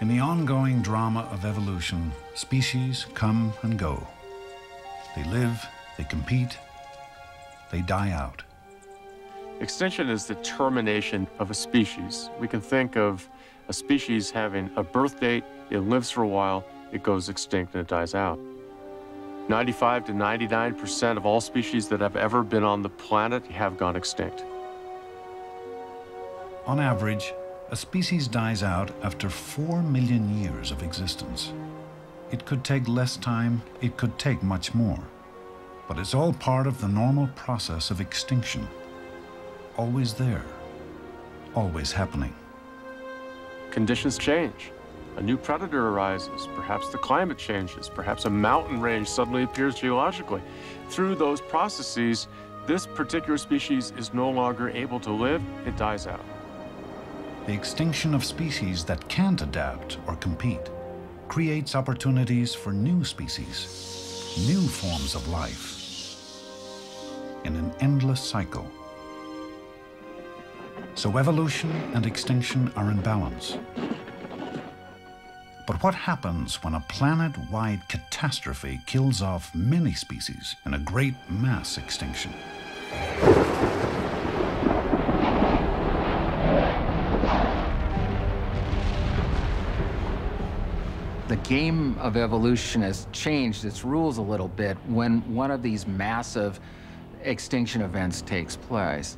In the ongoing drama of evolution, species come and go. They live, they compete, they die out. Extinction is the termination of a species. We can think of a species having a birth date, it lives for a while, it goes extinct and it dies out. 95 to 99% of all species that have ever been on the planet have gone extinct. On average, a species dies out after 4 million years of existence. It could take less time, it could take much more. But it's all part of the normal process of extinction. Always there, always happening. Conditions change. A new predator arises. Perhaps the climate changes. Perhaps a mountain range suddenly appears geologically. Through those processes, this particular species is no longer able to live. It dies out. The extinction of species that can't adapt or compete creates opportunities for new species, new forms of life, in an endless cycle. So evolution and extinction are in balance. But what happens when a planet-wide catastrophe kills off many species in a great mass extinction? The game of evolution has changed its rules a little bit when one of these massive extinction events takes place.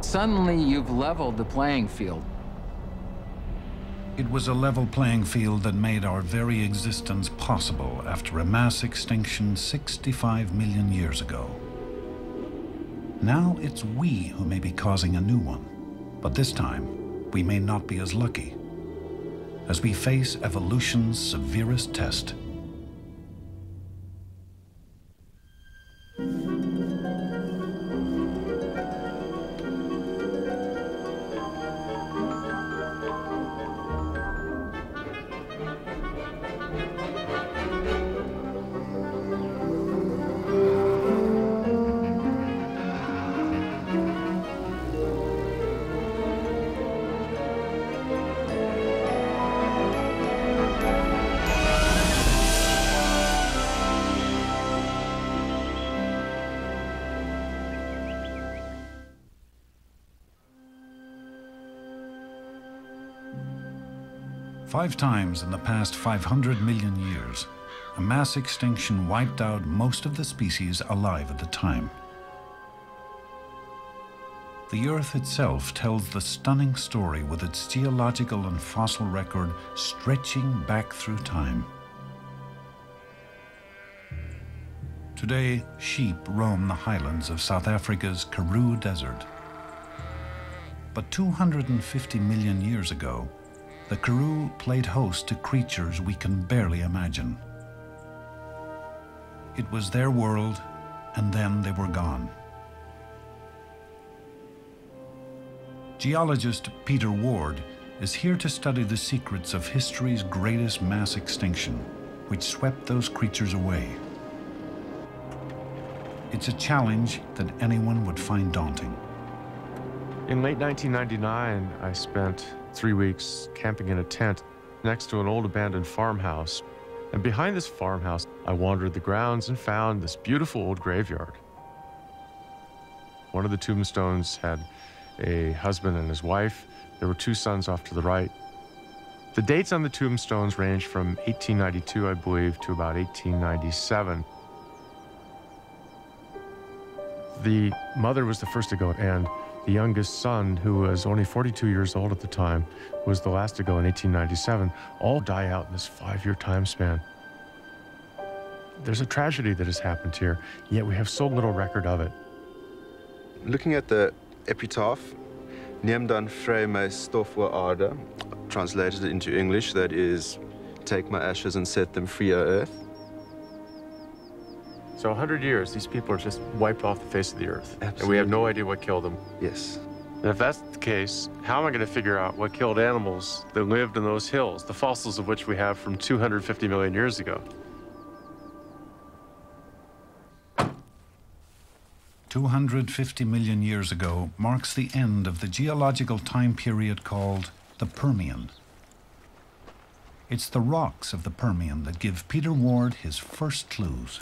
Suddenly, you've leveled the playing field. It was a level playing field that made our very existence possible after a mass extinction 65 million years ago. Now it's we who may be causing a new one, but this time we may not be as lucky as we face evolution's severest test. Five times in the past 500 million years, a mass extinction wiped out most of the species alive at the time. The Earth itself tells the stunning story with its geological and fossil record stretching back through time. Today, sheep roam the highlands of South Africa's Karoo Desert. But 250 million years ago, the Karoo played host to creatures we can barely imagine. It was their world, and then they were gone. Geologist Peter Ward is here to study the secrets of history's greatest mass extinction, which swept those creatures away. It's a challenge that anyone would find daunting. In late 1999, I spent 3 weeks camping in a tent next to an old abandoned farmhouse. And behind this farmhouse, I wandered the grounds and found this beautiful old graveyard. One of the tombstones had a husband and his wife. There were 2 sons off to the right. The dates on the tombstones range from 1892, I believe, to about 1897. The mother was the first to go, and the youngest son, who was only 42 years old at the time, was the last to go in 1897, all die out in this 5-year time span. There's a tragedy that has happened here, yet we have so little record of it. Looking at the epitaph, Neem dan vry my stof oor aarde, translated into English, that is, take my ashes and set them free, O earth. So 100 years, these people are just wiped off the face of the earth. Absolutely. And we have no idea what killed them. Yes. And if that's the case, how am I going to figure out what killed animals that lived in those hills, the fossils of which we have from 250 million years ago? 250 million years ago marks the end of the geological time period called the Permian. It's the rocks of the Permian that give Peter Ward his first clues.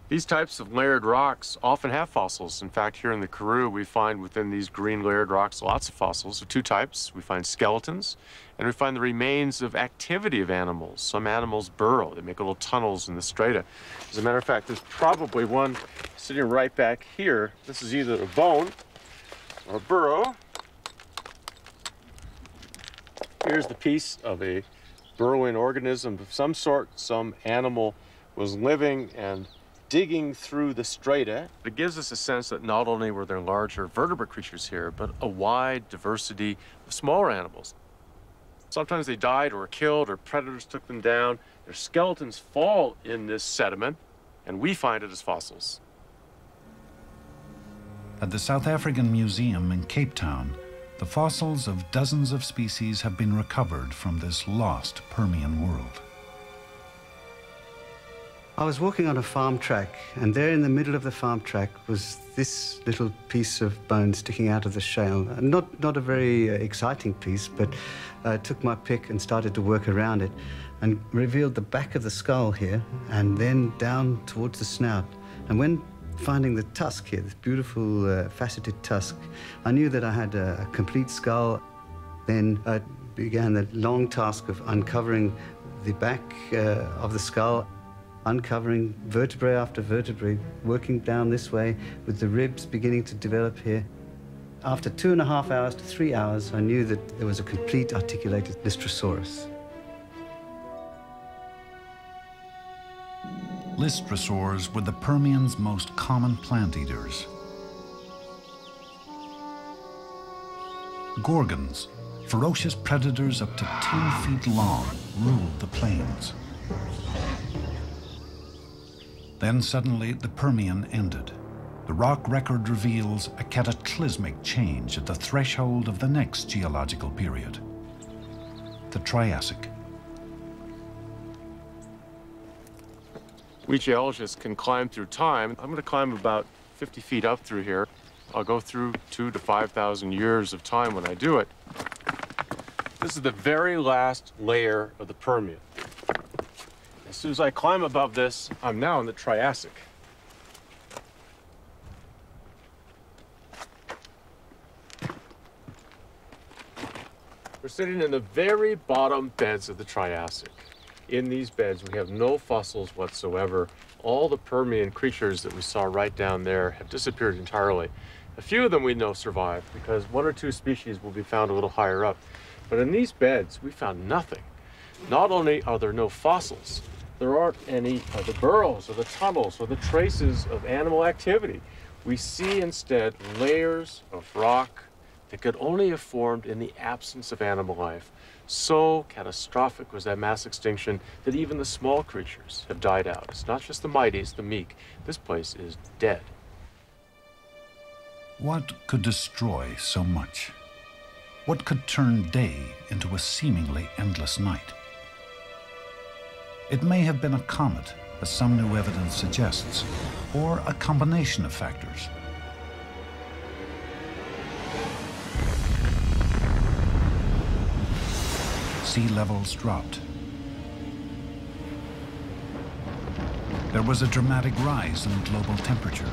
These types of layered rocks often have fossils. In fact, here in the Karoo, we find within these green layered rocks lots of fossils of two types. We find skeletons, and we find the remains of activity of animals. Some animals burrow. They make little tunnels in the strata. As a matter of fact, there's probably one sitting right back here. This is either a bone or a burrow. Here's the piece of a burrowing organism of some sort. Some animal was living and digging through the strata. It gives us a sense that not only were there larger vertebrate creatures here, but a wide diversity of smaller animals. Sometimes they died or were killed or predators took them down. Their skeletons fall in this sediment, and we find it as fossils. At the South African Museum in Cape Town, the fossils of dozens of species have been recovered from this lost Permian world. I was walking on a farm track, and there in the middle of the farm track was this little piece of bone sticking out of the shale. Not a very exciting piece, but I took my pick and started to work around it and revealed the back of the skull here and then down towards the snout. And when finding the tusk here, this beautiful faceted tusk, I knew that I had a complete skull. Then I began the long task of uncovering the back of the skull, uncovering vertebrae after vertebrae, working down this way with the ribs beginning to develop here. After 2.5 hours to 3 hours, I knew that there was a complete articulated Lystrosaurus. Lystrosaurs were the Permian's most common plant eaters. Gorgons, ferocious predators up to 10 feet long, ruled the plains. Then suddenly the Permian ended. The rock record reveals a cataclysmic change at the threshold of the next geological period, the Triassic. We geologists can climb through time. I'm going to climb about 50 feet up through here. I'll go through 2,000 to 5,000 years of time when I do it. This is the very last layer of the Permian. As soon as I climb above this, I'm now in the Triassic. We're sitting in the very bottom beds of the Triassic. In these beds, we have no fossils whatsoever. All the Permian creatures that we saw right down there have disappeared entirely. A few of them we know survived because 1 or 2 species will be found a little higher up. But in these beds, we found nothing. Not only are there no fossils, there aren't any of the burrows or the tunnels or the traces of animal activity. We see instead layers of rock that could only have formed in the absence of animal life. So catastrophic was that mass extinction that even the small creatures have died out. It's not just the mighty, it's the meek. This place is dead. What could destroy so much? What could turn day into a seemingly endless night? It may have been a comet, as some new evidence suggests, or a combination of factors. Sea levels dropped. There was a dramatic rise in global temperature.